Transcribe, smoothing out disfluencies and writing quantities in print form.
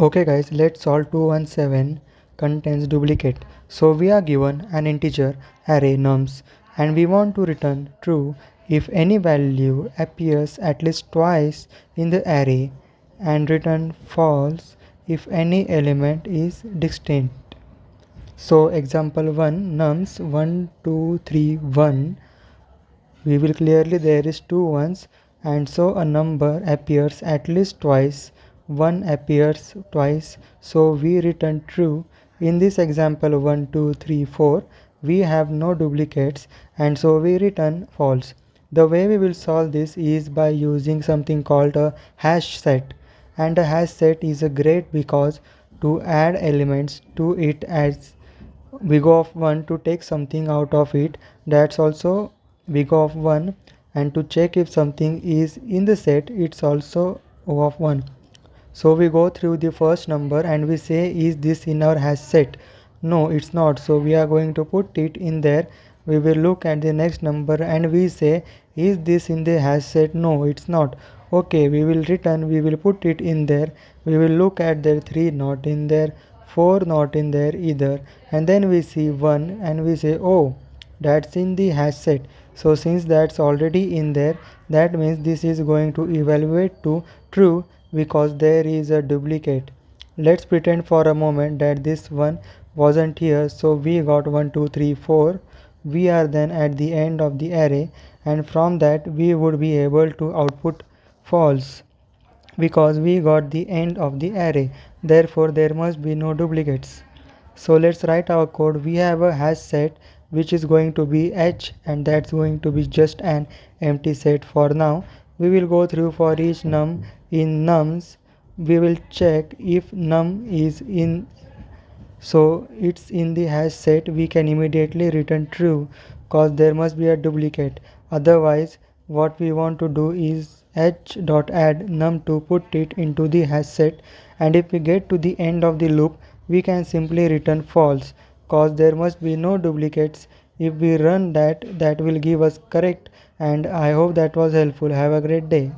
Okay guys, let's solve 217 contains duplicate. So we are given an integer array nums and we want to return true if any value appears at least twice in the array and return false if any element is distinct. So example 1 nums 1 2 3 1, we will clearly there is two ones and so a number appears at least twice, one appears twice, so we return true. In this example 1 2 3 4, we have no duplicates and so we return false. The way we will solve this is by using something called a hash set, and a hash set is a great because to add elements to it as we go of 1 to take something out of it, that's also we go of 1, and to check if something is in the set it's also O of 1. So we go through the first number and we say is this in our hash set? No, it's not, so we are going to put it in there. We will look at the next number and we say is this in the hash set? No, it's not. Okay, we will return, we will put it in there. We will look at there 3 not in there, 4 not in there either, and then we see 1 and we say oh, that's in the hash set. So since that's already in there, that means this is going to evaluate to true because there is a duplicate. Let's pretend for a moment that this one wasn't here, so we got 1 2 3 4. We are then at the end of the array, and from that we would be able to output false because we got the end of the array. Therefore there must be no duplicates. So let's write our code. We have a hash set which is going to be h, and that's going to be just an empty set for now. We will go through for each num. In nums we will check if num is in, so it's in the hash set, we can immediately return true cause there must be a duplicate. Otherwise what we want to do is h.add num to put it into the hash set, and if we get to the end of the loop we can simply return false cause there must be no duplicates. If we run that will give us correct, and I hope that was helpful. Have a great day.